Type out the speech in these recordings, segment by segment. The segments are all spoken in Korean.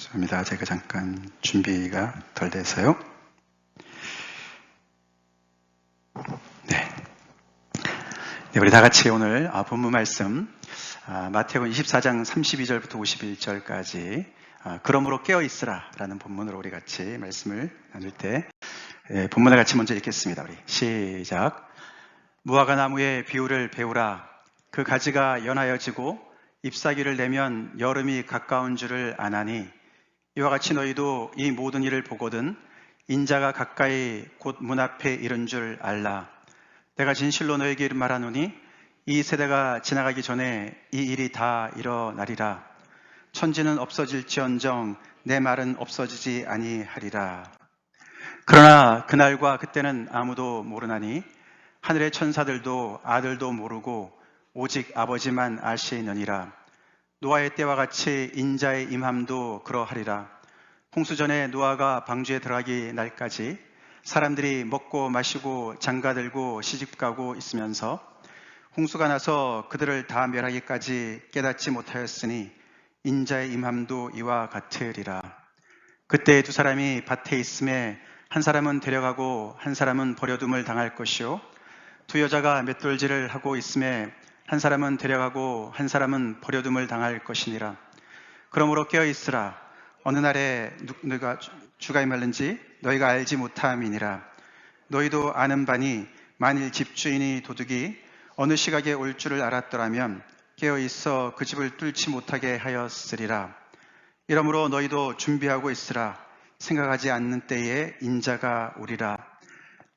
죄송합니다. 제가 잠깐 준비가 덜 돼서요. 네, 우리 다 같이 오늘 본문 말씀 마태복음 24장 32절부터 51절까지 그러므로 깨어있으라 라는 본문으로 우리 같이 말씀을 나눌 때 본문을 같이 먼저 읽겠습니다. 우리 시작. 무화과 나무의 비유를 배우라. 그 가지가 연하여지고 잎사귀를 내면 여름이 가까운 줄을 아나니 이와 같이 너희도 이 모든 일을 보거든 인자가 가까이 곧 문 앞에 이른 줄 알라. 내가 진실로 너에게 말하노니 이 세대가 지나가기 전에 이 일이 다 일어나리라. 천지는 없어질지언정 내 말은 없어지지 아니하리라. 그러나 그날과 그때는 아무도 모르나니 하늘의 천사들도 아들도 모르고 오직 아버지만 아시느니라. 노아의 때와 같이 인자의 임함도 그러하리라. 홍수전에 노아가 방주에 들어가기 날까지 사람들이 먹고 마시고 장가들고 시집가고 있으면서 홍수가 나서 그들을 다 멸하기까지 깨닫지 못하였으니 인자의 임함도 이와 같으리라. 그때 두 사람이 밭에 있음에 한 사람은 데려가고 한 사람은 버려둠을 당할 것이요 두 여자가 맷돌질을 하고 있음에 한 사람은 데려가고 한 사람은 버려둠을 당할 것이니라. 그러므로 깨어있으라. 어느 날에 누가 주가 임할는지 너희가 알지 못함이니라. 너희도 아는 바니 만일 집주인이 도둑이 어느 시각에 올 줄을 알았더라면 깨어있어 그 집을 뚫지 못하게 하였으리라. 이러므로 너희도 준비하고 있으라. 생각하지 않는 때에 인자가 오리라.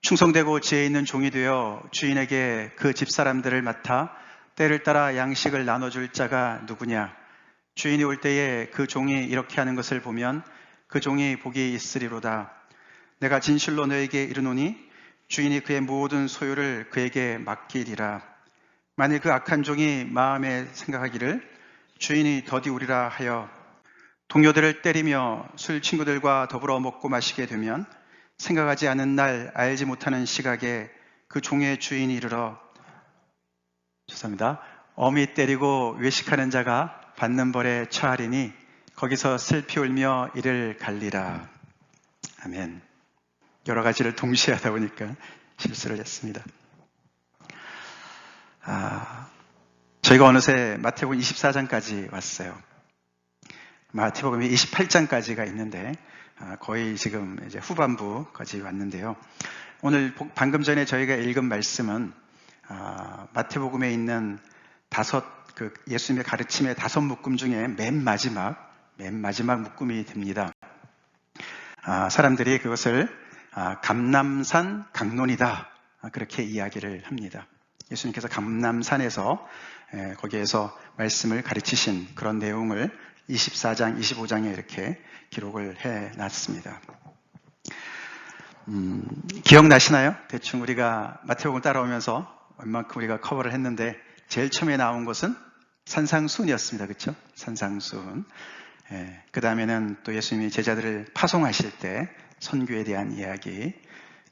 충성되고 지혜 있는 종이 되어 주인에게 그 집사람들을 맡아 때를 따라 양식을 나눠줄 자가 누구냐? 주인이 올 때에 그 종이 이렇게 하는 것을 보면 그 종이 복이 있으리로다. 내가 진실로 너에게 이르노니 주인이 그의 모든 소유를 그에게 맡기리라. 만일 그 악한 종이 마음에 생각하기를 주인이 더디 오리라 하여 동료들을 때리며 술 친구들과 더불어 먹고 마시게 되면 생각하지 않은 날 알지 못하는 시각에 그 종의 주인이 이르러 죄송합니다. 어미 때리고 외식하는 자가 받는 벌에 처하리니 거기서 슬피 울며 이를 갈리라. 아멘. 여러 가지를 동시에 하다 보니까 실수를 했습니다. 저희가 어느새 마태복음 24장까지 왔어요. 마태복음이 28장까지가 있는데 거의 지금 이제 후반부까지 왔는데요. 오늘 방금 전에 저희가 읽은 말씀은 마태복음에 있는 예수님의 가르침의 5 묶음 중에 맨 마지막 묶음이 됩니다. 사람들이 그것을 감람산 강론이다 그렇게 이야기를 합니다. 예수님께서 감람산에서 거기에서 말씀을 가르치신 그런 내용을 24장, 25장에 이렇게 기록을 해놨습니다. 기억나시나요? 대충 우리가 마태복음을 따라오면서 얼만큼 우리가 커버를 했는데 제일 처음에 나온 것은 산상수훈이었습니다. 그렇죠? 산상수훈. 그 다음에는 또 예수님이 제자들을 파송하실 때 선교에 대한 이야기,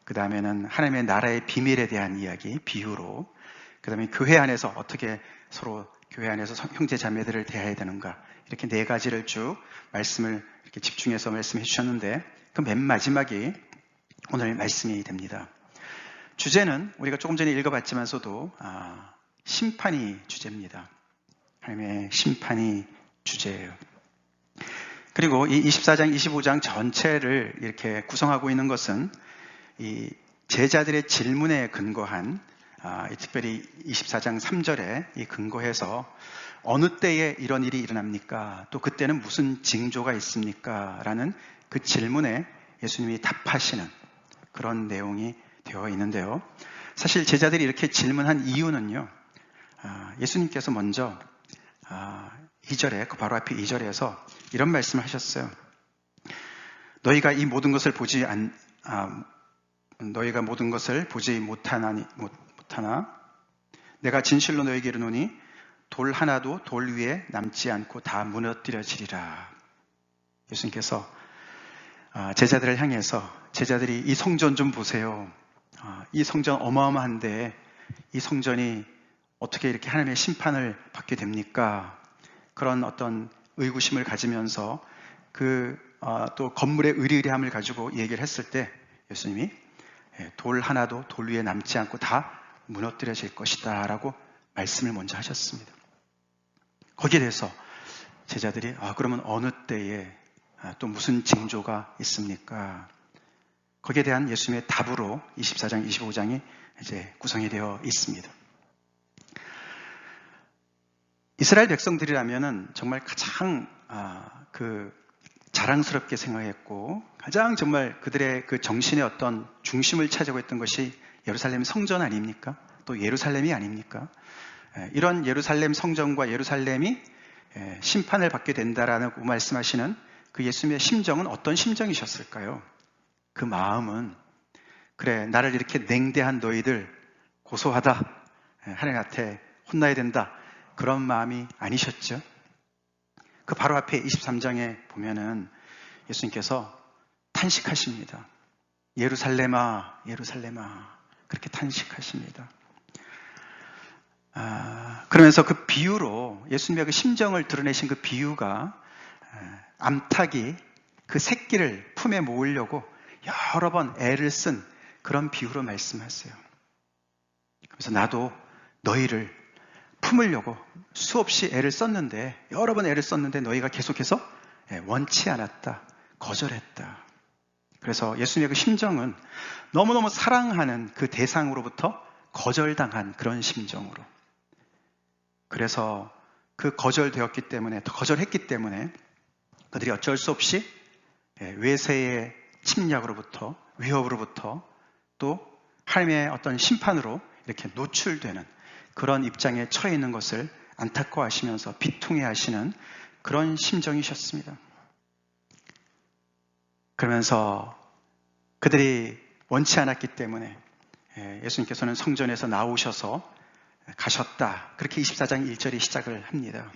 그 다음에는 하나님의 나라의 비밀에 대한 이야기, 비유로, 그 다음에 교회 안에서 어떻게 서로 교회 안에서 형제 자매들을 대해야 되는가, 이렇게 4가지를 쭉 말씀을 이렇게 집중해서 말씀해 주셨는데 그 맨 마지막이 오늘 말씀이 됩니다. 주제는 우리가 조금 전에 읽어봤지만서도 심판이 주제입니다. 하나님의 심판이 주제예요. 그리고 이 24장, 25장 전체를 이렇게 구성하고 있는 것은 이 제자들의 질문에 근거한 특별히 24장 3절에 이 근거해서 어느 때에 이런 일이 일어납니까? 또 그때는 무슨 징조가 있습니까? 라는 그 질문에 예수님이 답하시는 그런 내용이 되어 있는데요. 사실 제자들이 이렇게 질문한 이유는요. 예수님께서 먼저 2절에 그 바로 앞에 2절에서 이런 말씀을 하셨어요. 너희가 모든 것을 보지 못하나 내가 진실로 너희에게 이르노니 돌 하나도 돌 위에 남지 않고 다 무너뜨려지리라. 예수님께서 제자들을 향해서 제자들이 이 성전 좀 보세요. 이 성전 어마어마한데 이 성전이 어떻게 이렇게 하나님의 심판을 받게 됩니까? 그런 어떤 의구심을 가지면서 또 건물의 의리의리함을 가지고 얘기를 했을 때 예수님이 돌 하나도 돌 위에 남지 않고 다 무너뜨려질 것이다 라고 말씀을 먼저 하셨습니다. 거기에 대해서 제자들이 그러면 어느 때에 또 무슨 징조가 있습니까? 거기에 대한 예수님의 답으로 24장, 25장이 이제 구성이 되어 있습니다. 이스라엘 백성들이라면은 정말 가장 자랑스럽게 생각했고 가장 정말 그들의 그 정신의 어떤 중심을 차지하고 있던 것이 예루살렘 성전 아닙니까? 또 예루살렘이 아닙니까? 이런 예루살렘 성전과 예루살렘이 심판을 받게 된다라고 말씀하시는 그 예수님의 심정은 어떤 심정이셨을까요? 그 마음은 그래 나를 이렇게 냉대한 너희들 고소하다, 하나님한테 혼나야 된다, 그런 마음이 아니셨죠. 그 바로 앞에 23장에 보면은 예수님께서 탄식하십니다. 예루살렘아, 예루살렘아, 그렇게 탄식하십니다. 그러면서 그 비유로 예수님의 그 심정을 드러내신 그 비유가 암탉이 그 새끼를 품에 모으려고 여러 번 애를 쓴 그런 비유로 말씀하세요. 그래서 나도 너희를 품으려고 수없이 애를 썼는데, 여러 번 애를 썼는데 너희가 계속해서 원치 않았다, 거절했다. 그래서 예수님의 그 심정은 너무너무 사랑하는 그 대상으로부터 거절당한 그런 심정으로, 그래서 그 거절되었기 때문에, 더 거절했기 때문에 그들이 어쩔 수 없이 외세의 침략으로부터, 위협으로부터 또 하나님의 어떤 심판으로 이렇게 노출되는 그런 입장에 처해 있는 것을 안타까워하시면서 비통해하시는 그런 심정이셨습니다. 그러면서 그들이 원치 않았기 때문에 예수님께서는 성전에서 나오셔서 가셨다, 그렇게 24장 1절이 시작을 합니다.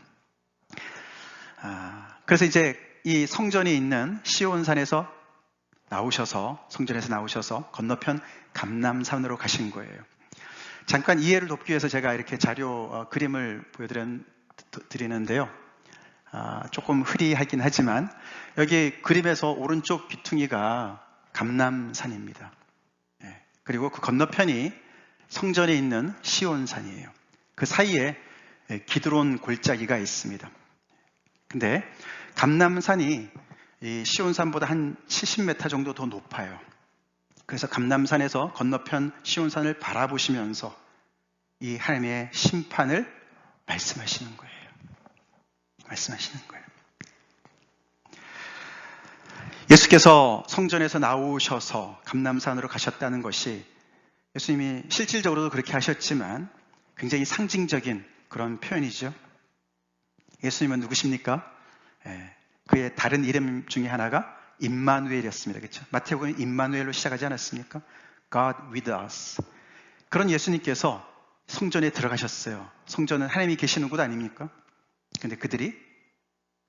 그래서 이제 이 성전이 있는 시온산에서 나오셔서, 성전에서 나오셔서 건너편 감람산으로 가신 거예요. 잠깐 이해를 돕기 위해서 제가 이렇게 자료 그림을 보여드리는데요. 조금 흐리하긴 하지만 여기 그림에서 오른쪽 귀퉁이가 감람산입니다. 그리고 그 건너편이 성전에 있는 시온산이에요. 그 사이에 기드론 골짜기가 있습니다. 근데 감람산이 이 시온산보다 한 70m 정도 더 높아요. 그래서 감람산에서 건너편 시온산을 바라보시면서 이 하나님의 심판을 말씀하시는 거예요. 말씀하시는 거예요. 예수께서 성전에서 나오셔서 감람산으로 가셨다는 것이, 예수님이 실질적으로도 그렇게 하셨지만 굉장히 상징적인 그런 표현이죠. 예수님은 누구십니까? 그의 다른 이름 중에 하나가 임마누엘이었습니다. 그렇죠? 마태복음은 임마누엘로 시작하지 않았습니까? God with us. 그런 예수님께서 성전에 들어가셨어요. 성전은 하나님이 계시는 곳 아닙니까? 근데 그들이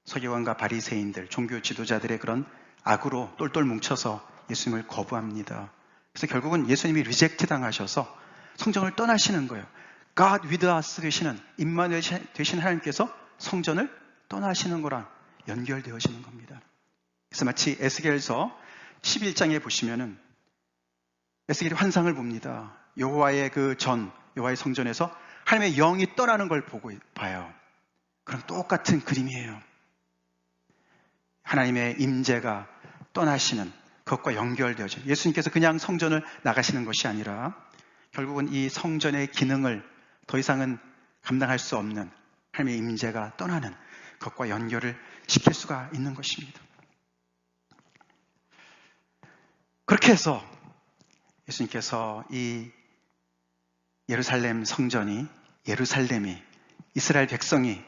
서기관과 바리새인들, 종교 지도자들의 그런 악으로 똘똘 뭉쳐서 예수님을 거부합니다. 그래서 결국은 예수님이 리젝트 당하셔서 성전을 떠나시는 거예요. God with us 되시는, 임마누엘 되신 하나님께서 성전을 떠나시는 거랑 연결되어지는 겁니다. 그래서 마치 에스겔서 11장에 보시면은 에스겔이 환상을 봅니다. 여호와의 여호와의 성전에서 하나님의 영이 떠나는 걸 봐요. 그럼 똑같은 그림이에요. 하나님의 임재가 떠나시는 그것과 연결되어져. 예수님께서 그냥 성전을 나가시는 것이 아니라 결국은 이 성전의 기능을 더 이상은 감당할 수 없는 하나님의 임재가 떠나는 그것과 연결을 시킬 수가 있는 것입니다. 그렇게 해서 예수님께서 이 예루살렘 성전이, 예루살렘이, 이스라엘 백성이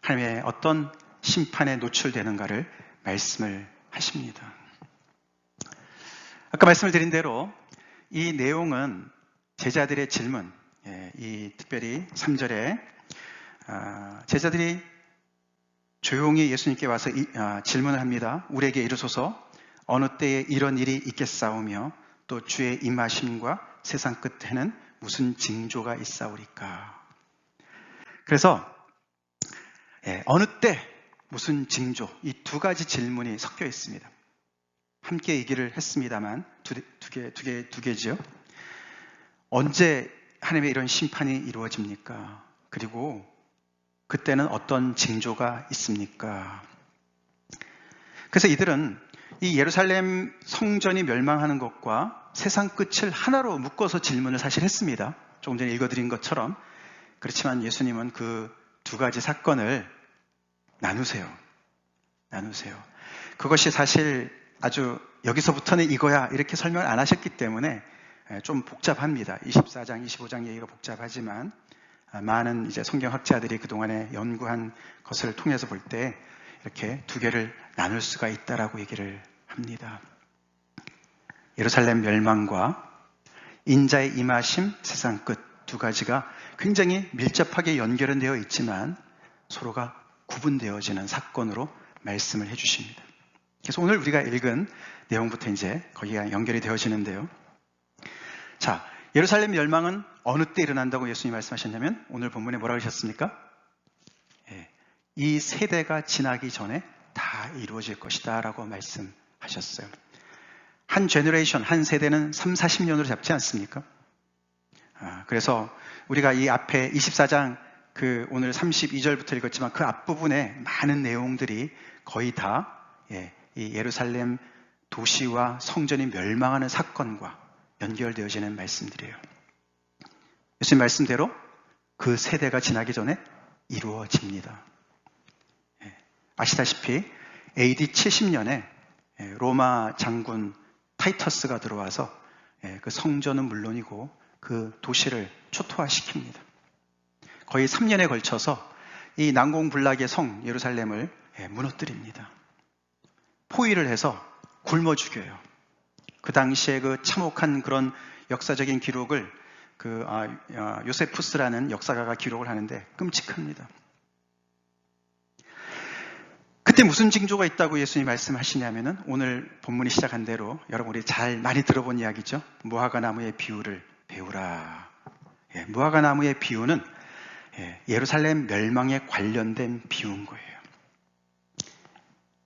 하나님의 어떤 심판에 노출되는가를 말씀을 하십니다. 아까 말씀을 드린 대로 이 내용은 제자들의 질문, 특별히 3절에 제자들이 조용히 예수님께 와서 질문을 합니다. 우리에게 이르소서 어느 때에 이런 일이 있겠사오며 또 주의 임하심과 세상 끝에는 무슨 징조가 있사오리까. 그래서 어느 때 무슨 징조, 이 두 가지 질문이 섞여 있습니다. 함께 얘기를 했습니다만 두 개지요. 언제 하나님의 이런 심판이 이루어집니까? 그리고 그때는 어떤 징조가 있습니까? 그래서 이들은 이 예루살렘 성전이 멸망하는 것과 세상 끝을 하나로 묶어서 질문을 사실 했습니다. 조금 전에 읽어드린 것처럼. 그렇지만 예수님은 그 두 가지 사건을 나누세요. 그것이 사실 아주 여기서부터는 이거야 이렇게 설명을 안 하셨기 때문에 좀 복잡합니다. 24장, 25장 얘기가 복잡하지만 많은 이제 성경학자들이 그동안에 연구한 것을 통해서 볼 때 이렇게 두 개를 나눌 수가 있다라고 얘기를 합니다. 예루살렘 멸망과 인자의 임하심, 세상 끝 두 가지가 굉장히 밀접하게 연결은 되어 있지만 서로가 구분되어지는 사건으로 말씀을 해주십니다. 그래서 오늘 우리가 읽은 내용부터 이제 거기가 연결이 되어지는데요. 자, 예루살렘 멸망은 어느 때 일어난다고 예수님이 말씀하셨냐면 오늘 본문에 뭐라고 하셨습니까? 이 세대가 지나기 전에 다 이루어질 것이다 라고 말씀하셨어요. 한 제너레이션, 한 세대는 3, 40년으로 잡지 않습니까? 그래서 우리가 이 앞에 24장 오늘 32절부터 읽었지만 그 앞부분에 많은 내용들이 거의 다 이 예루살렘 도시와 성전이 멸망하는 사건과 연결되어지는 말씀들이에요. 예수님 말씀대로 그 세대가 지나기 전에 이루어집니다. 아시다시피 AD 70년에 로마 장군 타이터스가 들어와서 그 성전은 물론이고 그 도시를 초토화시킵니다. 거의 3년에 걸쳐서 이 난공불락의 성 예루살렘을 무너뜨립니다. 포위를 해서 굶어 죽여요. 그 당시에 그 참혹한 그런 역사적인 기록을 요세푸스라는 역사가가 기록을 하는데 끔찍합니다. 그때 무슨 징조가 있다고 예수님이 말씀하시냐면은 오늘 본문이 시작한 대로 여러분 우리 잘 많이 들어본 이야기죠. 무화과 나무의 비유를 배우라. 무화과 나무의 비유는 예루살렘 멸망에 관련된 비유인 거예요.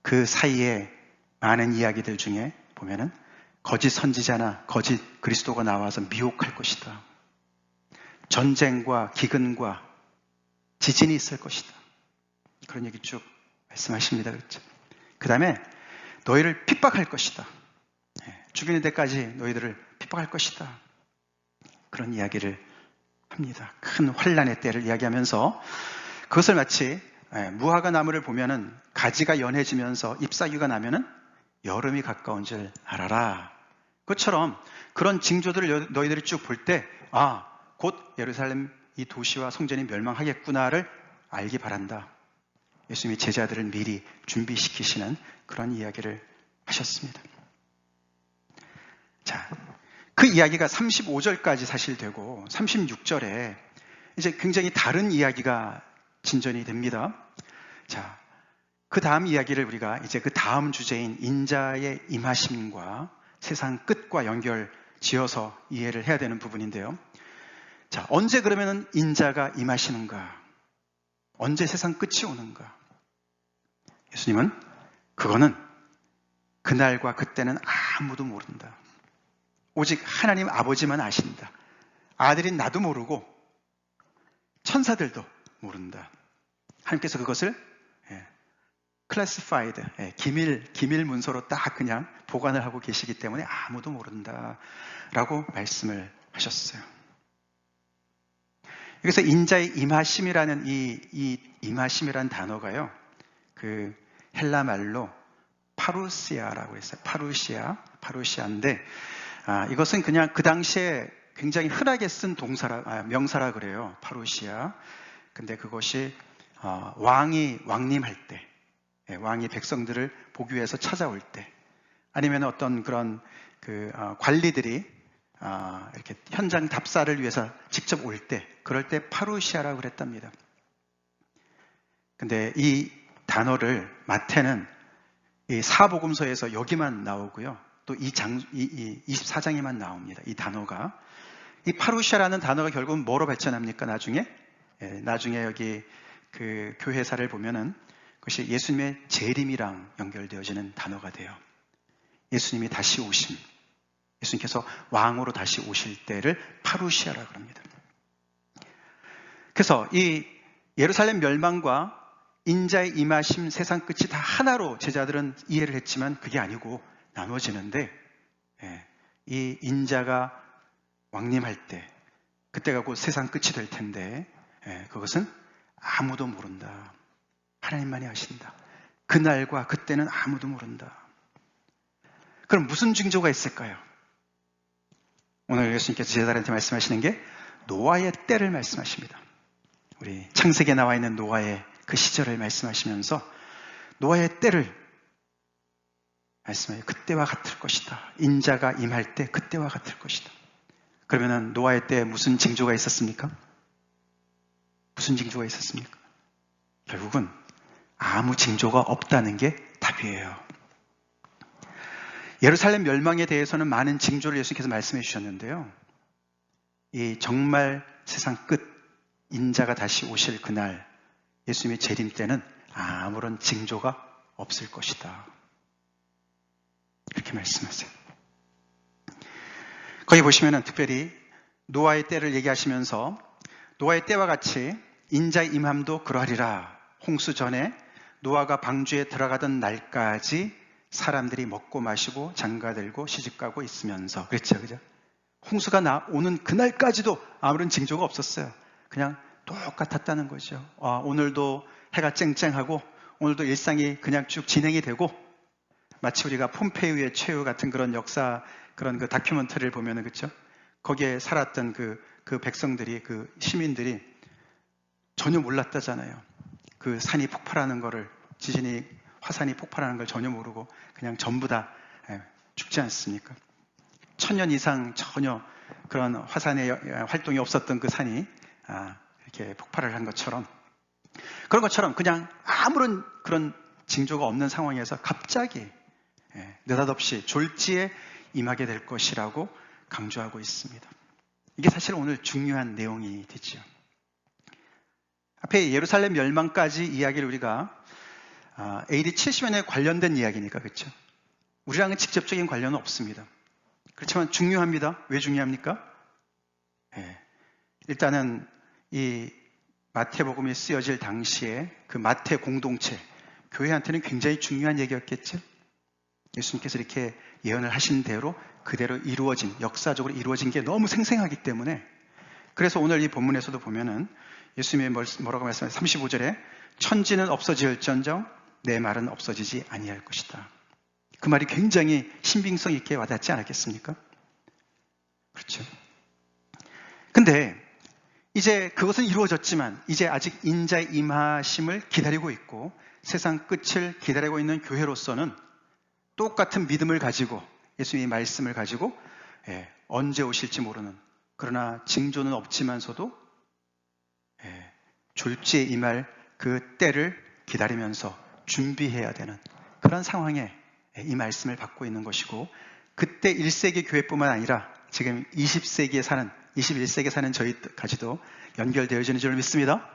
그 사이에 많은 이야기들 중에 보면은 거짓 선지자나 거짓 그리스도가 나와서 미혹할 것이다. 전쟁과 기근과 지진이 있을 것이다. 그런 얘기 쭉 말씀하십니다. 그렇죠? 그 다음에 너희를 핍박할 것이다. 죽이는 데까지 너희들을 핍박할 것이다. 그런 이야기를 합니다. 큰 환란의 때를 이야기하면서 그것을 마치 무화과 나무를 보면은 가지가 연해지면서 잎사귀가 나면은 여름이 가까운 줄 알아라. 그것처럼 그런 징조들을 너희들이 쭉 볼 때 곧 예루살렘 이 도시와 성전이 멸망하겠구나를 알기 바란다. 예수님이 제자들을 미리 준비시키시는 그런 이야기를 하셨습니다. 자, 그 이야기가 35절까지 사실 되고 36절에 이제 굉장히 다른 이야기가 진전이 됩니다. 자, 그 다음 이야기를 우리가 이제 그 다음 주제인 인자의 임하심과 세상 끝과 연결 지어서 이해를 해야 되는 부분인데요. 자, 언제 그러면은 인자가 임하시는가? 언제 세상 끝이 오는가? 예수님은 그거는 그날과 그때는 아무도 모른다. 오직 하나님 아버지만 아신다. 아들인 나도 모르고 천사들도 모른다. 하나님께서 그것을 classified, 기밀 문서로 딱 그냥 보관을 하고 계시기 때문에 아무도 모른다라고 말씀을 하셨어요. 여기서 인자의 임하심이라는 이 임하심이라는 단어가요, 그 헬라 말로 파루시아라고 했어요. 파루시아인데 이것은 그냥 그 당시에 굉장히 흔하게 쓴 명사라 그래요. 파루시아. 근데 그것이 왕님할 때, 왕이 백성들을 보기 위해서 찾아올 때, 아니면 어떤 그런 관리들이 이렇게 현장 답사를 위해서 직접 올 때, 그럴 때 파루시아라고 그랬답니다. 근데 이 단어를 마태는 이 사복음서에서 여기만 나오고요. 또 이 24장에만 나옵니다. 이 단어가. 이 파루시아라는 단어가 결국은 뭐로 발전합니까? 나중에 여기 그 교회사를 보면은 그것이 예수님의 재림이랑 연결되어지는 단어가 돼요. 예수님이 다시 오심, 예수님께서 왕으로 다시 오실 때를 파루시아라고 합니다. 그래서 이 예루살렘 멸망과 인자의 임하심, 세상 끝이 다 하나로 제자들은 이해를 했지만 그게 아니고 나눠지는데, 이 인자가 왕림할 때 그때가 곧 세상 끝이 될 텐데, 그것은 아무도 모른다. 하나님만이 아신다. 그날과 그때는 아무도 모른다. 그럼 무슨 징조가 있을까요? 오늘 예수님께서 제자들한테 말씀하시는 게 노아의 때를 말씀하십니다. 우리 창세기에 나와 있는 노아의 그 시절을 말씀하시면서 노아의 때를 말씀해요. 그때와 같을 것이다. 인자가 임할 때 그때와 같을 것이다. 그러면은 노아의 때에 무슨 징조가 있었습니까? 무슨 징조가 있었습니까? 결국은 아무 징조가 없다는 게 답이에요. 예루살렘 멸망에 대해서는 많은 징조를 예수님께서 말씀해 주셨는데요. 이 정말 세상 끝, 인자가 다시 오실 그날, 예수님의 재림 때는 아무런 징조가 없을 것이다. 그렇게 말씀하세요. 거기 보시면은 특별히 노아의 때를 얘기하시면서 노아의 때와 같이 인자의 임함도 그러하리라. 홍수 전에 노아가 방주에 들어가던 날까지 사람들이 먹고 마시고 장가들고 시집가고 있으면서 그랬죠, 그죠? 홍수가 오는 그날까지도 아무런 징조가 없었어요. 그냥 똑같았다는 거죠. 오늘도 해가 쨍쨍하고 오늘도 일상이 그냥 쭉 진행이 되고, 마치 우리가 폼페이우의 최후 같은 그런 역사 그런 그 다큐멘터리를 보면은 그렇죠? 거기에 살았던 그 백성들이, 그 시민들이 전혀 몰랐다잖아요. 그 산이 폭발하는 거를, 화산이 폭발하는 걸 전혀 모르고 그냥 전부 다 죽지 않습니까? 1000년 이상 전혀 그런 화산의 활동이 없었던 그 산이 이렇게 폭발을 한 것처럼, 그런 것처럼 그냥 아무런 그런 징조가 없는 상황에서 갑자기 느닷없이 졸지에 임하게 될 것이라고 강조하고 있습니다. 이게 사실 오늘 중요한 내용이 되죠. 앞에 예루살렘 멸망까지 이야기를 우리가 AD 70년에 관련된 이야기니까, 그렇죠? 우리랑은 직접적인 관련은 없습니다. 그렇지만 중요합니다. 왜 중요합니까? 일단은 이 마태복음이 쓰여질 당시에 그 마태 공동체, 교회한테는 굉장히 중요한 얘기였겠죠? 예수님께서 이렇게 예언을 하신 대로 그대로 이루어진, 역사적으로 이루어진 게 너무 생생하기 때문에, 그래서 오늘 이 본문에서도 보면은 예수님이 뭐라고 말씀하세요? 35절에 천지는 없어질전정 내 말은 없어지지 아니할 것이다. 그 말이 굉장히 신빙성 있게 와닿지 않았겠습니까? 그렇죠. 근데 이제 그것은 이루어졌지만 이제 아직 인자의 임하심을 기다리고 있고 세상 끝을 기다리고 있는 교회로서는 똑같은 믿음을 가지고 예수님의 말씀을 가지고 언제 오실지 모르는, 그러나 징조는 없지만서도 졸지에 임할 그 때를 기다리면서 준비해야 되는 그런 상황에 이 말씀을 받고 있는 것이고, 그때 1세기 교회뿐만 아니라 지금 20세기에 사는, 21세기에 사는 저희까지도 연결되어지는 줄 믿습니다.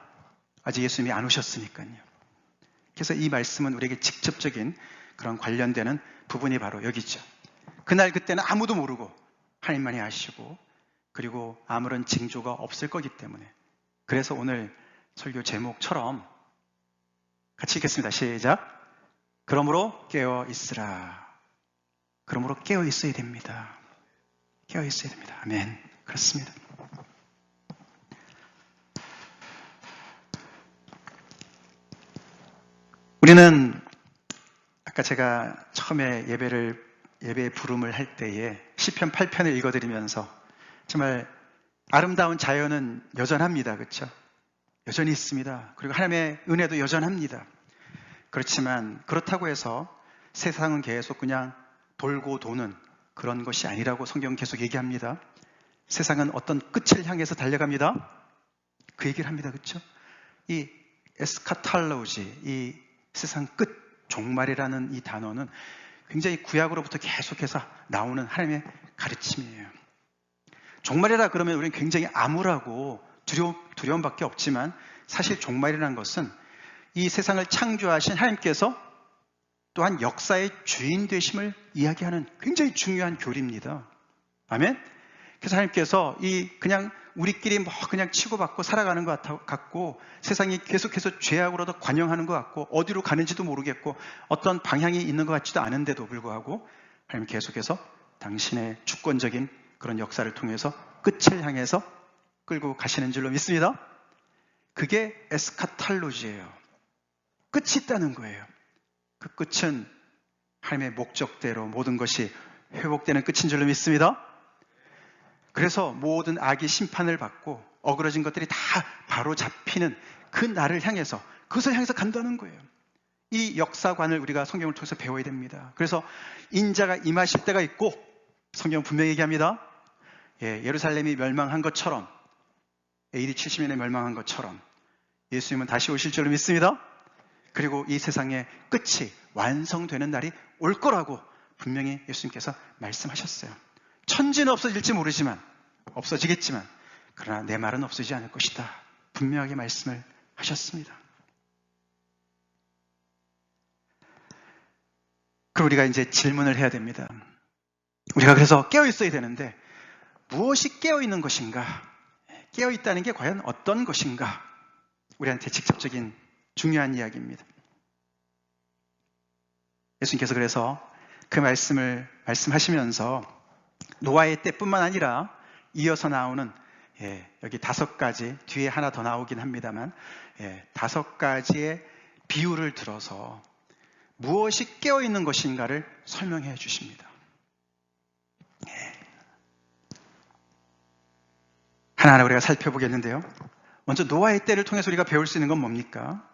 아직 예수님이 안 오셨으니까요. 그래서 이 말씀은 우리에게 직접적인 그런 관련되는 부분이 바로 여기죠. 그날 그때는 아무도 모르고 하나님만이 아시고, 그리고 아무런 징조가 없을 거기 때문에, 그래서 오늘 설교 제목처럼 같이 읽겠습니다. 시작. 그러므로 깨어 있으라. 그러므로 깨어 있어야 됩니다. 깨어 있어야 됩니다. 아멘. 그렇습니다. 우리는 아까 제가 처음에 예배의 부름을 할 때에 시편 8편을 읽어드리면서 정말 아름다운 자연은 여전합니다. 그렇죠? 여전히 있습니다. 그리고 하나님의 은혜도 여전합니다. 그렇지만 그렇다고 해서 세상은 계속 그냥 돌고 도는 그런 것이 아니라고 성경은 계속 얘기합니다. 세상은 어떤 끝을 향해서 달려갑니다. 그 얘기를 합니다. 그렇죠? 이 에스카탈로지, 이 세상 끝, 종말이라는 이 단어는 굉장히 구약으로부터 계속해서 나오는 하나님의 가르침이에요. 종말이라 그러면 우리는 굉장히 암울하고 두려움밖에 없지만, 사실 종말이라는 것은 이 세상을 창조하신 하나님께서 또한 역사의 주인 되심을 이야기하는 굉장히 중요한 교리입니다. 아멘? 그래서 하나님께서 그냥 우리끼리 그냥 치고받고 살아가는 것 같고 세상이 계속해서 죄악으로도 관영하는 것 같고 어디로 가는지도 모르겠고 어떤 방향이 있는 것 같지도 않은데도 불구하고 하나님 계속해서 당신의 주권적인 그런 역사를 통해서 끝을 향해서 끌고 가시는 줄로 믿습니다. 그게 에스카탈로지예요. 끝이 있다는 거예요. 그 끝은 하나님의 목적대로 모든 것이 회복되는 끝인 줄로 믿습니다. 그래서 모든 악이 심판을 받고 어그러진 것들이 다 바로 잡히는 그 날을 향해서 그것을 향해서 간다는 거예요. 이 역사관을 우리가 성경을 통해서 배워야 됩니다. 그래서 인자가 임하실 때가 있고 성경 분명히 얘기합니다. 예루살렘이 멸망한 것처럼 AD 70년에 멸망한 것처럼 예수님은 다시 오실 줄로 믿습니다. 그리고 이 세상의 끝이 완성되는 날이 올 거라고 분명히 예수님께서 말씀하셨어요. 천지는 없어질지 모르지만 없어지겠지만 그러나 내 말은 없어지지 않을 것이다. 분명하게 말씀을 하셨습니다. 그럼 우리가 이제 질문을 해야 됩니다. 우리가 그래서 깨어 있어야 되는데 무엇이 깨어 있는 것인가? 깨어 있다는 게 과연 어떤 것인가? 우리한테 직접적인 중요한 이야기입니다. 예수님께서 그래서 그 말씀을 말씀하시면서 노아의 때뿐만 아니라 이어서 나오는 여기 5가지, 뒤에 하나 더 나오긴 합니다만 5가지의 비유를 들어서 무엇이 깨어있는 것인가를 설명해 주십니다. 하나하나 우리가 살펴보겠는데요. 먼저 노아의 때를 통해서 우리가 배울 수 있는 건 뭡니까?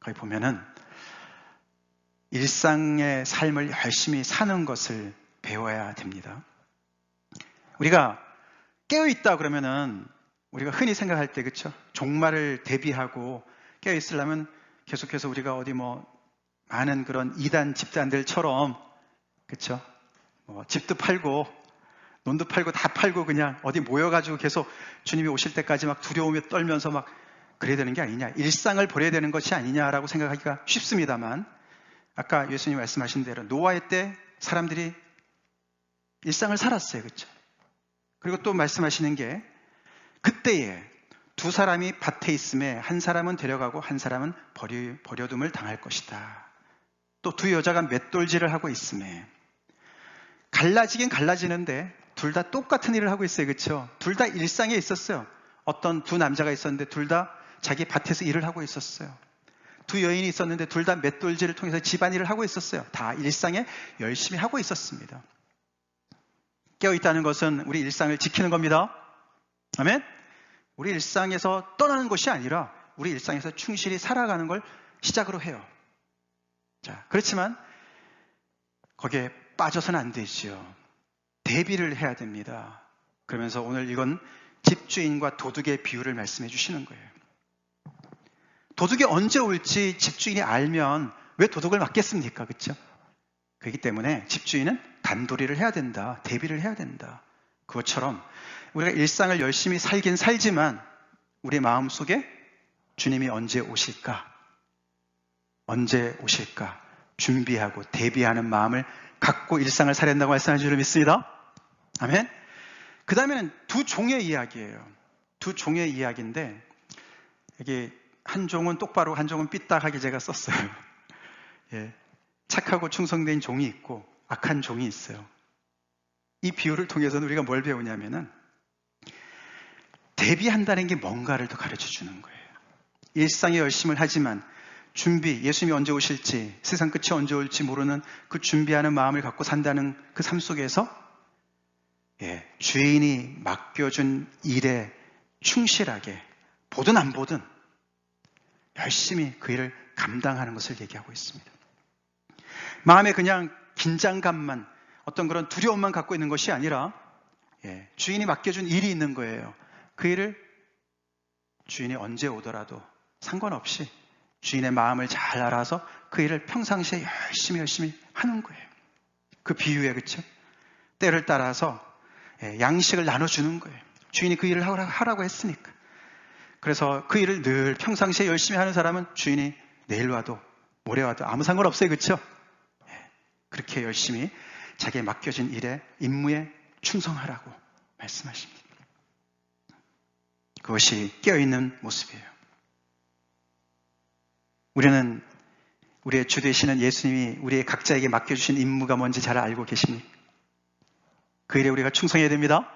거기 보면은 일상의 삶을 열심히 사는 것을 배워야 됩니다. 우리가 깨어있다 그러면은 우리가 흔히 생각할 때 그렇죠? 종말을 대비하고 깨어있으려면 계속해서 우리가 어디 많은 그런 이단 집단들처럼 그렇죠? 집도 팔고 논도 팔고 다 팔고 그냥 어디 모여가지고 계속 주님이 오실 때까지 막 두려움에 떨면서 막 그래야 되는 게 아니냐, 일상을 버려야 되는 것이 아니냐라고 생각하기가 쉽습니다만 아까 예수님 말씀하신 대로 노아의 때 사람들이 일상을 살았어요. 그렇죠? 그리고 또 말씀하시는 게 그때에 2사람이 밭에 있음에 한 사람은 데려가고 한 사람은 버려둠을 당할 것이다. 또 2 여자가 맷돌질을 하고 있음에 갈라지긴 갈라지는데 둘 다 똑같은 일을 하고 있어요. 그렇죠? 둘 다 일상에 있었어요. 어떤 2 남자가 있었는데 둘 다 자기 밭에서 일을 하고 있었어요. 2 여인이 있었는데 둘 다 맷돌질을 통해서 집안일을 하고 있었어요. 다 일상에 열심히 하고 있었습니다. 깨어있다는 것은 우리 일상을 지키는 겁니다. 아멘? 우리 일상에서 떠나는 것이 아니라 우리 일상에서 충실히 살아가는 걸 시작으로 해요. 자, 그렇지만 거기에 빠져서는 안 되죠. 대비를 해야 됩니다. 그러면서 오늘 이건 집주인과 도둑의 비유를 말씀해 주시는 거예요. 도둑이 언제 올지 집주인이 알면 왜 도둑을 막겠습니까? 그렇죠? 그렇기 때문에 집주인은 단도리를 해야 된다. 대비를 해야 된다. 그것처럼 우리가 일상을 열심히 살긴 살지만 우리 마음속에 주님이 언제 오실까? 언제 오실까? 준비하고 대비하는 마음을 갖고 일상을 살아야 한다고 말씀하신 줄 믿습니다. 아멘? 그 다음에는 2 종의 이야기예요. 2 종의 이야기인데 여기 한 종은 똑바로 한 종은 삐딱하게 제가 썼어요. 착하고 충성된 종이 있고 악한 종이 있어요. 이 비유를 통해서는 우리가 뭘 배우냐면은 대비한다는 게 뭔가를 더 가르쳐 주는 거예요. 일상에 열심을 하지만 예수님이 언제 오실지, 세상 끝이 언제 올지 모르는 그 준비하는 마음을 갖고 산다는 그 삶 속에서 주인이 맡겨준 일에 충실하게 보든 안 보든 열심히 그 일을 감당하는 것을 얘기하고 있습니다. 마음에 그냥 긴장감만, 어떤 그런 두려움만 갖고 있는 것이 아니라 주인이 맡겨준 일이 있는 거예요. 그 일을 주인이 언제 오더라도 상관없이 주인의 마음을 잘 알아서 그 일을 평상시에 열심히 하는 거예요. 그 비유에 그렇죠? 때를 따라서 양식을 나눠주는 거예요. 주인이 그 일을 하라고 했으니까. 그래서 그 일을 늘 평상시에 열심히 하는 사람은 주인이 내일 와도 모레 와도 아무 상관없어요. 그렇죠? 그렇게 열심히 자기에 맡겨진 일에, 임무에 충성하라고 말씀하십니다. 그것이 깨어있는 모습이에요. 우리는 우리의 주 되시는 예수님이 우리의 각자에게 맡겨주신 임무가 뭔지 잘 알고 계십니까? 그 일에 우리가 충성해야 됩니다.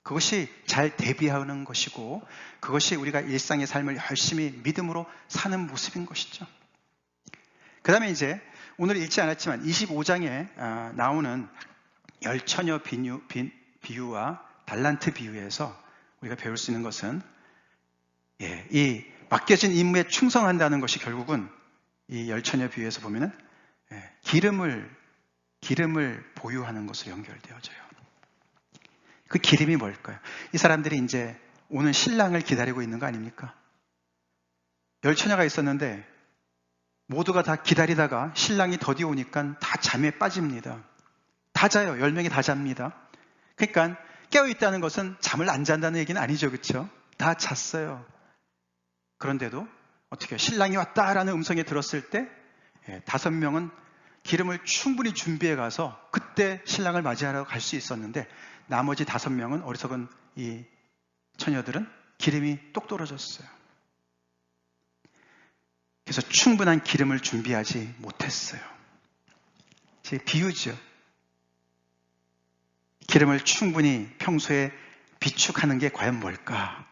그것이 잘 대비하는 것이고, 그것이 우리가 일상의 삶을 열심히 믿음으로 사는 모습인 것이죠. 그 다음에 이제 오늘 읽지 않았지만 25장에 나오는 열처녀 비유와 달란트 비유에서 우리가 배울 수 있는 것은, 이 맡겨진 임무에 충성한다는 것이 결국은 이 열처녀 비유에서 보면은 기름을 보유하는 것으로 연결되어져요. 그 기름이 뭘까요? 이 사람들이 이제 오는 신랑을 기다리고 있는 거 아닙니까? 열처녀가 있었는데 모두가 다 기다리다가 신랑이 더디 오니까 다 잠에 빠집니다. 다 자요. 10명이 다 잡니다. 그러니까 깨어있다는 것은 잠을 안 잔다는 얘기는 아니죠. 그렇죠? 다 잤어요. 그런데도 어떻게 해요? 신랑이 왔다라는 음성이 들었을 때 5명은 기름을 충분히 준비해 가서 그때 신랑을 맞이하러 갈 수 있었는데, 나머지 5명은, 어리석은 이 처녀들은 기름이 똑 떨어졌어요. 그래서 충분한 기름을 준비하지 못했어요. 제 비유죠. 기름을 충분히 평소에 비축하는 게 과연 뭘까?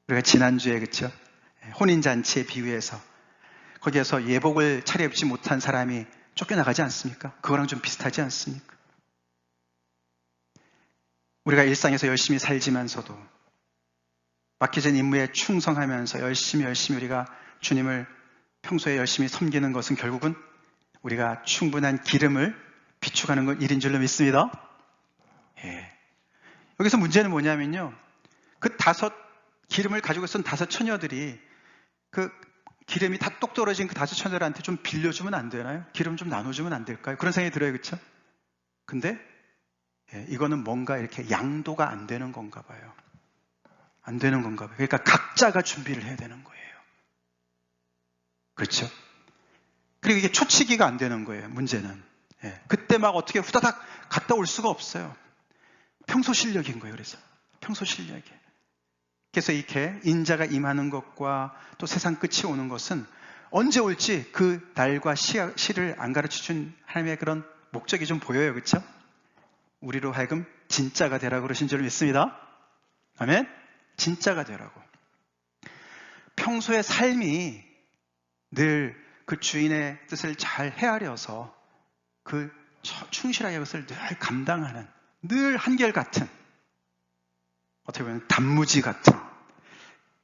우리가 지난주에, 그렇죠? 혼인잔치의 비유에서 거기에서 예복을 차려입지 못한 사람이 쫓겨나가지 않습니까? 그거랑 좀 비슷하지 않습니까? 우리가 일상에서 열심히 살지만서도 맡겨진 임무에 충성하면서 열심히 우리가 주님을 평소에 열심히 섬기는 것은 결국은 우리가 충분한 기름을 비축하는 건 일인 줄로 믿습니다. 여기서 문제는 뭐냐면요, 그 기름을 가지고 있었던 5 처녀들이 그 기름이 다 똑 떨어진 그 5 처녀들한테 좀 빌려주면 안 되나요? 기름 좀 나눠주면 안 될까요? 그런 생각이 들어요. 그렇죠? 근데 이거는 뭔가 이렇게 양도가 안 되는 건가 봐요. 안 되는 건가 봐요. 그러니까 각자가 준비를 해야 되는 거예요. 그렇죠? 그리고 이게 초치기가 안 되는 거예요. 문제는. 그때 막 어떻게 후다닥 갔다 올 수가 없어요. 평소 실력인 거예요. 그래서 평소 실력이. 그래서 이렇게 인자가 임하는 것과 또 세상 끝이 오는 것은 언제 올지 그 날과 시를 안 가르쳐준 하나님의 그런 목적이 좀 보여요. 그렇죠? 우리로 하여금 진짜가 되라고 그러신 줄 믿습니다. 아멘? 진짜가 되라고. 평소의 삶이 늘 그 주인의 뜻을 잘 헤아려서 그 충실하게 그것을 늘 감당하는, 늘 한결같은, 어떻게 보면 단무지 같은,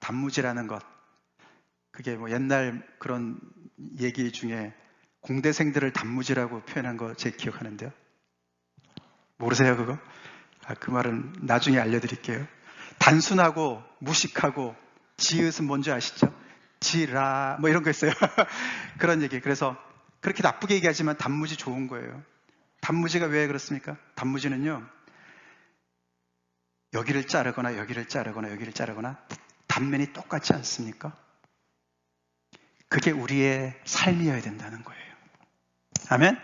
단무지라는 것, 그게 뭐 옛날 그런 얘기 중에 공대생들을 단무지라고 표현한 거 제 기억하는데요. 모르세요 그거? 그 말은 나중에 알려드릴게요. 단순하고 무식하고 지읒은 뭔지 아시죠? 지라 뭐 이런 거 있어요. 그런 얘기. 그래서 그렇게 나쁘게 얘기하지만 단무지 좋은 거예요. 단무지가 왜 그렇습니까? 단무지는요, 여기를 자르거나 여기를 자르거나 여기를 자르거나 단면이 똑같지 않습니까? 그게 우리의 삶이어야 된다는 거예요. 아멘?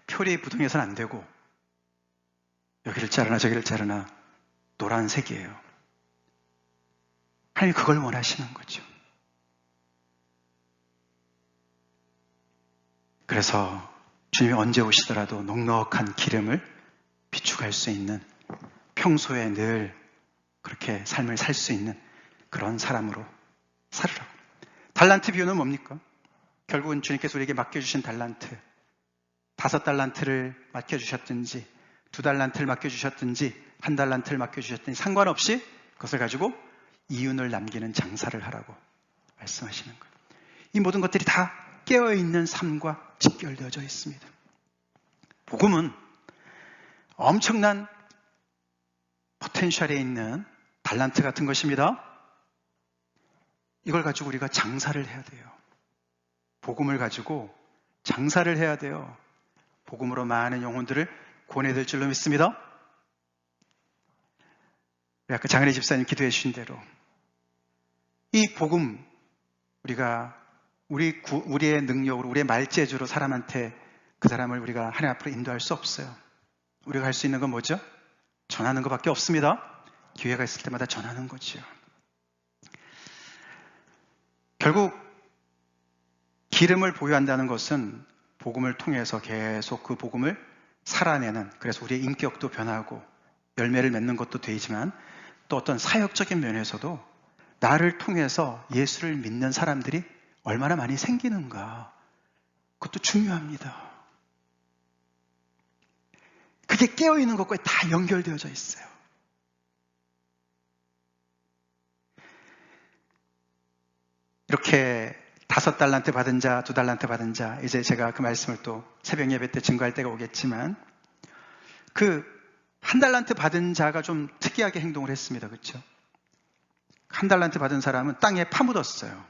표리 부동해서는 안 되고, 여기를 자르나 저기를 자르나 노란색이에요. 하나님이 그걸 원하시는 거죠. 그래서 주님이 언제 오시더라도 넉넉한 기름을 비축할 수 있는, 평소에 늘 그렇게 삶을 살 수 있는 그런 사람으로 살으라고. 달란트 비유는 뭡니까? 결국은 주님께서 우리에게 맡겨주신 달란트, 5달란트를 맡겨주셨든지 2달란트를 맡겨주셨든지 1달란트를 맡겨주셨든지 상관없이 그것을 가지고 이윤을 남기는 장사를 하라고 말씀하시는 거예요. 이 모든 것들이 다 깨어있는 삶과 직결되어져 있습니다. 복음은 엄청난 포텐셜에 있는 달란트 같은 것입니다. 이걸 가지고 우리가 장사를 해야 돼요. 복음을 가지고 장사를 해야 돼요. 복음으로 많은 영혼들을 구원해야 될 줄로 믿습니다. 우리 아까 장은혜 집사님 기도해 주신 대로 이 복음 우리가 우리의 능력으로, 우리의 말재주로 사람한테 그 사람을 우리가 하나님 앞으로 인도할 수 없어요. 우리가 할 수 있는 건 뭐죠? 전하는 것밖에 없습니다. 기회가 있을 때마다 전하는 거지요. 결국 기름을 보유한다는 것은 복음을 통해서 계속 그 복음을 살아내는, 그래서 우리의 인격도 변하고 열매를 맺는 것도 되지만 또 어떤 사역적인 면에서도 나를 통해서 예수를 믿는 사람들이 얼마나 많이 생기는가, 그것도 중요합니다. 그게 깨어있는 것과 다 연결되어져 있어요. 이렇게 5달란트 받은 자, 2달란트 받은 자, 이제 제가 그 말씀을 또 새벽 예배 때 증거할 때가 오겠지만, 그 1달란트 받은 자가 좀 특이하게 행동을 했습니다. 그렇죠? 1달란트 받은 사람은 땅에 파묻었어요.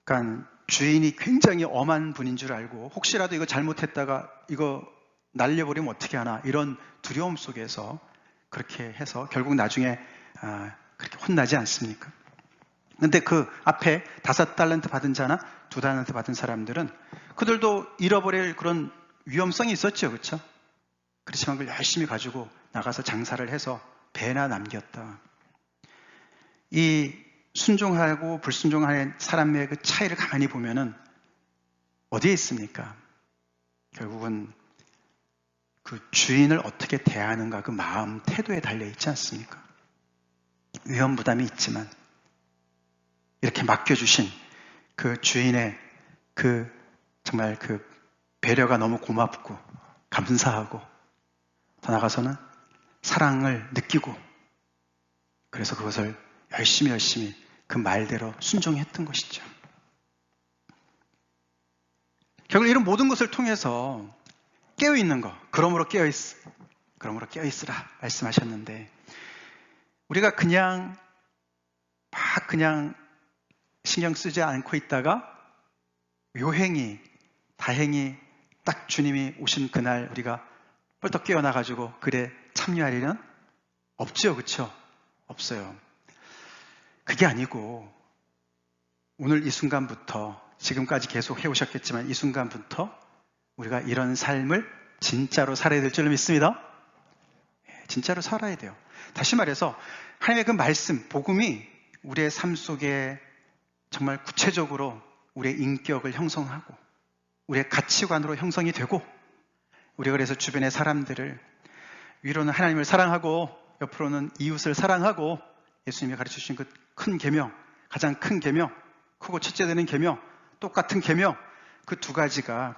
그러니까 주인이 굉장히 엄한 분인 줄 알고 혹시라도 이거 잘못했다가 이거 날려버리면 어떻게 하나, 이런 두려움 속에서 그렇게 해서 결국 나중에 그렇게 혼나지 않습니까? 근데 그 앞에 5달란트 받은 자나 2달란트 받은 사람들은 그들도 잃어버릴 그런 위험성이 있었죠. 그렇죠? 그렇지만 그걸 열심히 가지고 나가서 장사를 해서 배나 남겼다. 이 순종하고 불순종하는 사람의 그 차이를 가만히 보면은 어디에 있습니까? 결국은 그 주인을 어떻게 대하는가, 그 마음, 태도에 달려있지 않습니까? 위험 부담이 있지만 이렇게 맡겨주신 그 주인의 그 정말 그 배려가 너무 고맙고 감사하고, 더 나아가서는 사랑을 느끼고, 그래서 그것을 열심히 그 말대로 순종했던 것이죠. 결국 이런 모든 것을 통해서 깨어있는 것, 그러므로 깨어있으라 말씀하셨는데, 우리가 그냥 신경 쓰지 않고 있다가 요행이 다행히 딱 주님이 오신 그날 우리가 뻘떡 깨어나가지고 그래 참여할 일은 없죠. 그렇죠? 없어요. 그게 아니고 오늘 이 순간부터, 지금까지 계속 해오셨겠지만 이 순간부터 우리가 이런 삶을 진짜로 살아야 될 줄로 믿습니다. 진짜로 살아야 돼요. 다시 말해서 하나님의 그 말씀, 복음이 우리의 삶 속에 정말 구체적으로 우리의 인격을 형성하고 우리의 가치관으로 형성이 되고, 우리가 그래서 주변의 사람들을 위로는 하나님을 사랑하고 옆으로는 이웃을 사랑하고, 예수님이 가르쳐 주신 그 큰 계명, 가장 큰 계명, 크고 첫째 되는 계명, 똑같은 계명, 그 2가지가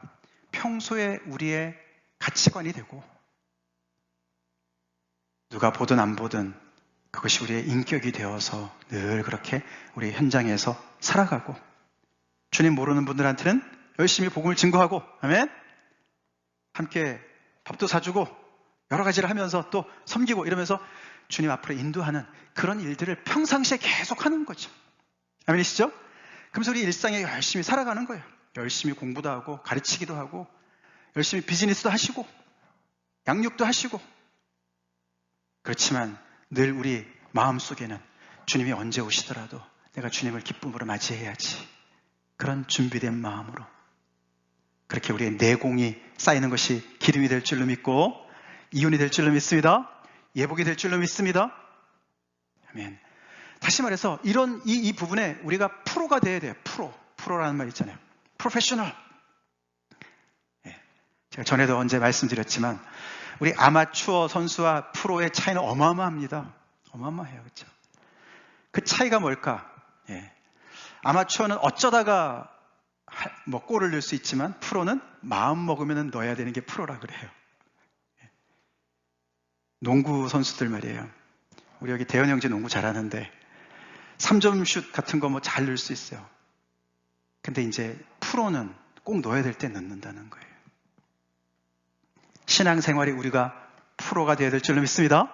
평소에 우리의 가치관이 되고, 누가 보든 안 보든 그것이 우리의 인격이 되어서 늘 그렇게 우리 현장에서 살아가고, 주님 모르는 분들한테는 열심히 복음을 증거하고, 아멘? 함께 밥도 사주고 여러 가지를 하면서 또 섬기고 이러면서 주님 앞으로 인도하는 그런 일들을 평상시에 계속 하는 거죠. 아멘이시죠? 그러면서 우리 일상에 열심히 살아가는 거예요. 열심히 공부도 하고 가르치기도 하고 열심히 비즈니스도 하시고 양육도 하시고, 그렇지만 늘 우리 마음속에는 주님이 언제 오시더라도 내가 주님을 기쁨으로 맞이해야지, 그런 준비된 마음으로 그렇게 우리의 내공이 쌓이는 것이 기름이 될 줄로 믿고 이윤이 될 줄로 믿습니다. 예복이 될 줄로 믿습니다. 아멘. 다시 말해서 이런 이 부분에 우리가 프로가 돼야 돼요. 프로라는 말 있잖아요. 프로페셔널. 제가 전에도 언제 말씀드렸지만 우리 아마추어 선수와 프로의 차이는 어마어마합니다. 어마어마해요. 그렇죠? 그 차이가 뭘까? 아마추어는 어쩌다가 골을 넣을 수 있지만 프로는 마음 먹으면 넣어야 되는 게 프로라 그래요. 농구 선수들 말이에요. 우리 여기 대현 형제 농구 잘하는데 3점 슛 같은 거 뭐 잘 넣을 수 있어요. 근데 이제 프로는 꼭 넣어야 될 때 넣는다는 거예요. 신앙생활이 우리가 프로가 되어야 될 줄로 믿습니다.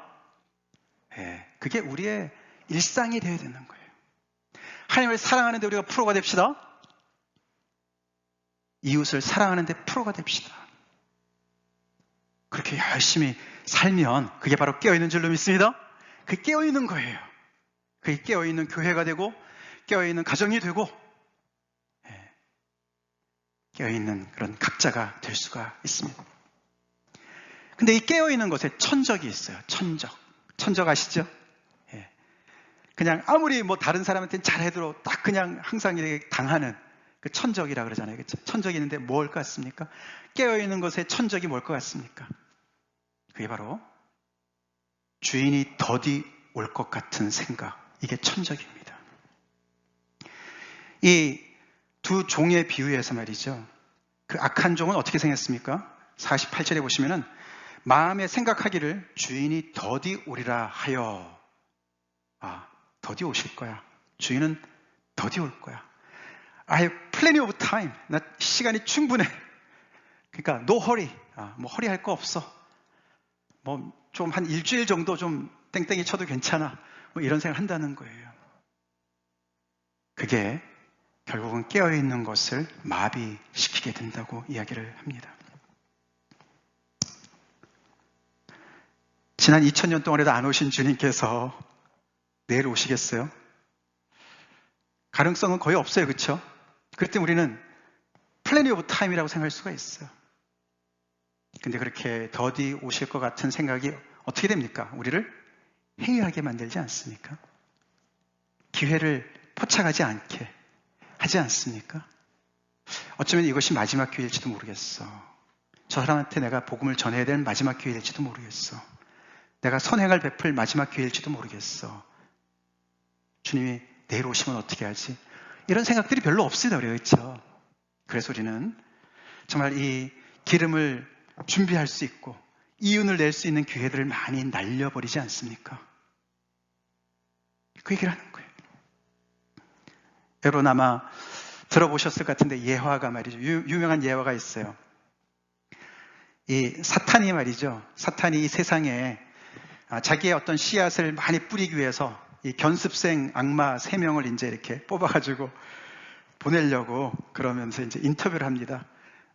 그게 우리의 일상이 되어야 되는 거예요. 하나님을 사랑하는데 우리가 프로가 됩시다. 이웃을 사랑하는데 프로가 됩시다. 그렇게 열심히 살면 그게 바로 깨어있는 줄로 믿습니다. 그 깨어있는 거예요. 그게 깨어있는 교회가 되고 깨어있는 가정이 되고 깨어있는 그런 각자가 될 수가 있습니다. 근데 이 깨어있는 것에 천적이 있어요. 천적 아시죠? 그냥 아무리 뭐 다른 사람한테는 잘해도 딱 그냥 항상 이렇게 당하는 그 천적이라 그러잖아요. 그렇죠? 천적이 있는데 뭘 것 같습니까? 깨어있는 것에 천적이 뭘 것 같습니까? 그게 바로 주인이 더디 올 것 같은 생각. 이게 천적입니다. 이 두 종의 비유에서 말이죠. 그 악한 종은 어떻게 생겼습니까? 48절에 보시면은 마음에 생각하기를 주인이 더디 오리라 하여. 더디 오실 거야. 주인은 더디 올 거야. I have plenty of time. 나 시간이 충분해. 그러니까 no hurry. 뭐 허리할 거 없어. 뭐 좀 한 일주일 정도 좀 땡땡이 쳐도 괜찮아. 뭐 이런 생각을 한다는 거예요. 그게 결국은 깨어있는 것을 마비시키게 된다고 이야기를 합니다. 지난 2000년 동안에도 안 오신 주님께서 내일 오시겠어요? 가능성은 거의 없어요. 그렇죠? 그럴 때 우리는 plenty of time이라고 생각할 수가 있어요. 근데 그렇게 더디 오실 것 같은 생각이 어떻게 됩니까? 우리를 해이하게 만들지 않습니까? 기회를 포착하지 않게 하지 않습니까? 어쩌면 이것이 마지막 기회일지도 모르겠어. 저 사람한테 내가 복음을 전해야 될 마지막 기회일지도 모르겠어. 내가 선행을 베풀 마지막 기회일지도 모르겠어. 주님이 내일 오시면 어떻게 하지? 이런 생각들이 별로 없습니다. 그렇죠? 그래서 우리는 정말 이 기름을 준비할 수 있고 이윤을 낼 수 있는 기회들을 많이 날려버리지 않습니까? 그 얘기를 하는 거예요. 여러분 아마 들어보셨을 것 같은데 예화가 말이죠. 유명한 예화가 있어요. 이 사탄이 말이죠. 사탄이 이 세상에 자기의 어떤 씨앗을 많이 뿌리기 위해서 이 견습생 악마 3명을 이제 이렇게 뽑아가지고 보내려고 그러면서 이제 인터뷰를 합니다.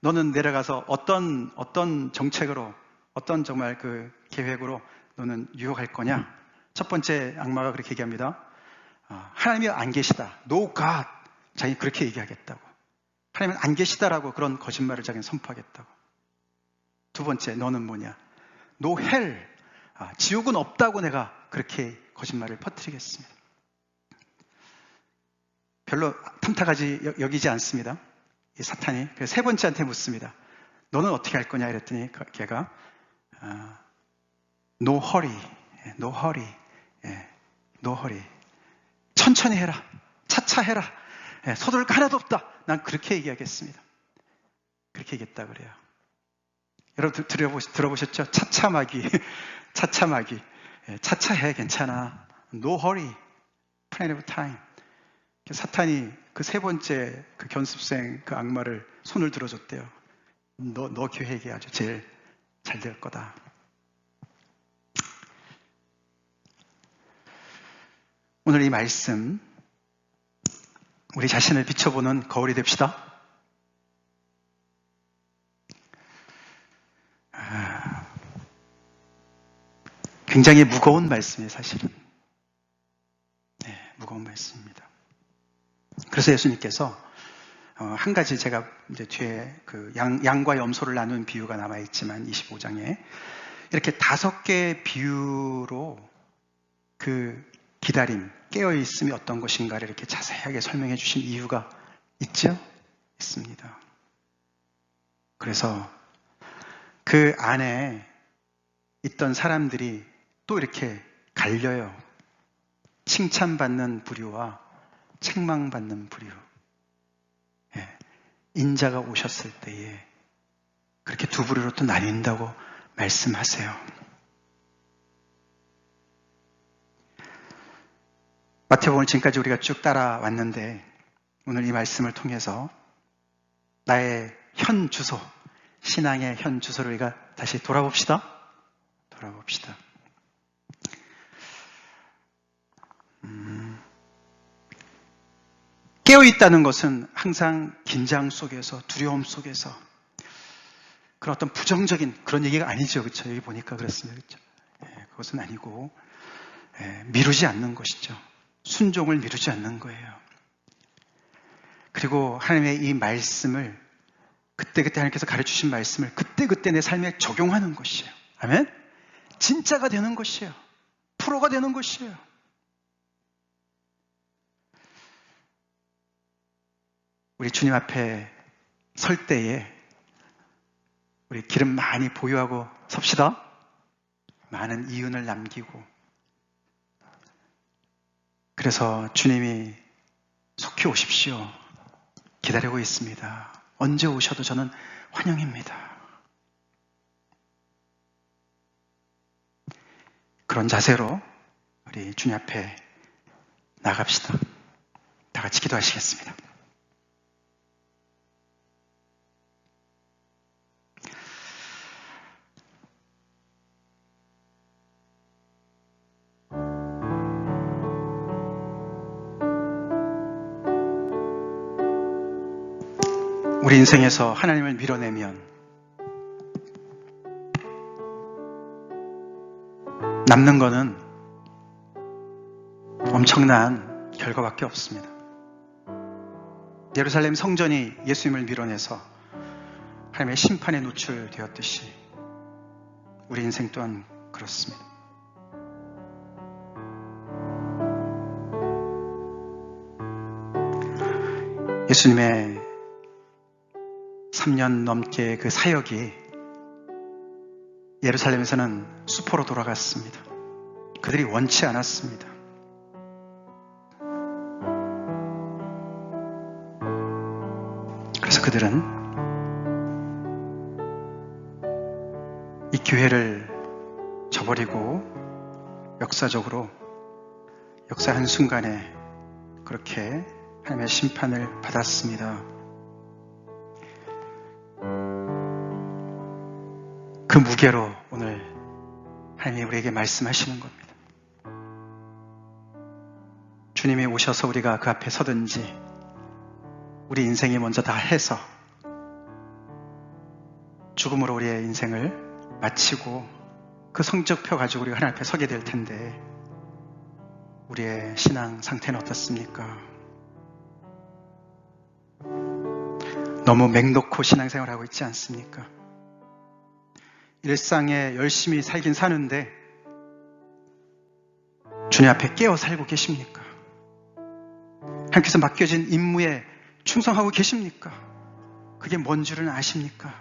너는 내려가서 어떤 정책으로, 어떤 정말 그 계획으로 너는 유혹할 거냐? 첫 번째 악마가 그렇게 얘기합니다. 하나님이 안 계시다. No God. 자기 그렇게 얘기하겠다고. 하나님은 안 계시다라고 그런 거짓말을 자기는 선포하겠다고. 두 번째, 너는 뭐냐? No hell. 지옥은 없다고 내가 그렇게 거짓말을 퍼뜨리겠습니다. 별로 탐탁하지 여기지 않습니다. 이 사탄이. 그래서 세 번째한테 묻습니다. 너는 어떻게 할 거냐? 이랬더니 걔가 No hurry. No hurry. No hurry. 천천히 해라. 차차 해라. 서두를 거 하나도 없다. 난 그렇게 얘기하겠습니다. 그렇게 얘기했다 그래요. 여러분 들어보셨죠? 차차마귀. 차차마귀. 차차해. 괜찮아. No hurry. Plenty of time. 사탄이 그 세 번째 그 견습생 그 악마를 손을 들어줬대요. 너 계획이 아주 제일 잘 될 거다. 오늘 이 말씀 우리 자신을 비춰보는 거울이 됩시다. 굉장히 무거운 말씀이에요, 사실은. 네, 무거운 말씀입니다. 그래서 예수님께서 한 가지 제가 이제 뒤에 그 양과 염소를 나눈 비유가 남아있지만 25장에 이렇게 5개의 비유로 그 기다림, 깨어있음이 어떤 것인가를 이렇게 자세하게 설명해 주신 이유가 있죠? 있습니다. 그래서 그 안에 있던 사람들이 또 이렇게 갈려요. 칭찬받는 부류와 책망받는 부류. 인자가 오셨을 때에 그렇게 두 부류로 또 나뉜다고 말씀하세요. 마태복음을 지금까지 우리가 쭉 따라왔는데 오늘 이 말씀을 통해서 나의 현 주소, 신앙의 현 주소를 우리가 다시 돌아봅시다. 깨어있다는 것은 항상 긴장 속에서, 두려움 속에서 그런 어떤 부정적인 그런 얘기가 아니죠. 그렇죠? 여기 보니까 그렇습니다. 그렇죠? 그것은 아니고 미루지 않는 것이죠. 순종을 미루지 않는 거예요. 그리고 하나님의 이 말씀을 그때그때 하나님께서 가르치신 말씀을 그때그때 내 삶에 적용하는 것이에요. 아멘? 진짜가 되는 것이에요. 프로가 되는 것이에요. 우리 주님 앞에 설 때에 우리 기름 많이 보유하고 섭시다. 많은 이윤을 남기고. 그래서 주님이 속히 오십시오. 기다리고 있습니다. 언제 오셔도 저는 환영입니다. 그런 자세로 우리 주님 앞에 나갑시다. 다 같이 기도하시겠습니다. 우리 인생에서 하나님을 밀어내면 남는 거는 엄청난 결과밖에 없습니다. 예루살렘 성전이 예수님을 밀어내서 하나님의 심판에 노출되었듯이 우리 인생 또한 그렇습니다. 예수님의 3년 넘게 그 사역이 예루살렘에서는 수포로 돌아갔습니다. 그들이 원치 않았습니다. 그래서 그들은 이 기회를 저버리고 역사적으로 역사 한순간에 그렇게 하나님의 심판을 받았습니다. 그 무게로 오늘 하나님이 우리에게 말씀하시는 겁니다. 주님이 오셔서 우리가 그 앞에 서든지 우리 인생이 먼저 다 해서 죽음으로 우리의 인생을 마치고 그 성적표 가지고 우리가 하나님 앞에 서게 될 텐데 우리의 신앙 상태는 어떻습니까? 너무 맹놓고 신앙생활을 하고 있지 않습니까? 일상에 열심히 살긴 사는데 주님 앞에 깨어 살고 계십니까? 하나님께서 맡겨진 임무에 충성하고 계십니까? 그게 뭔 줄은 아십니까?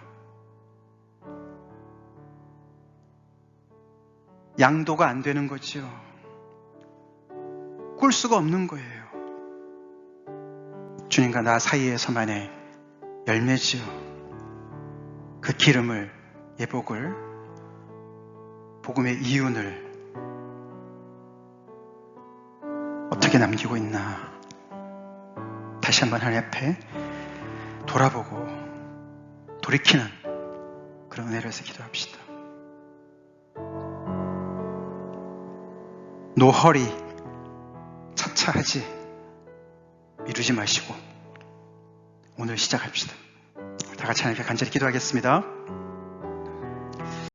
양도가 안 되는 거죠. 꿀 수가 없는 거예요. 주님과 나 사이에서만의 열매지요. 그 기름을, 예복을, 복음의 이윤을 어떻게 남기고 있나 다시 한번 하나님 앞에 돌아보고 돌이키는 그런 은혜를 해서 기도합시다. 노허리, 차차하지 미루지 마시고 오늘 시작합시다. 다 같이 하나님께 간절히 기도하겠습니다.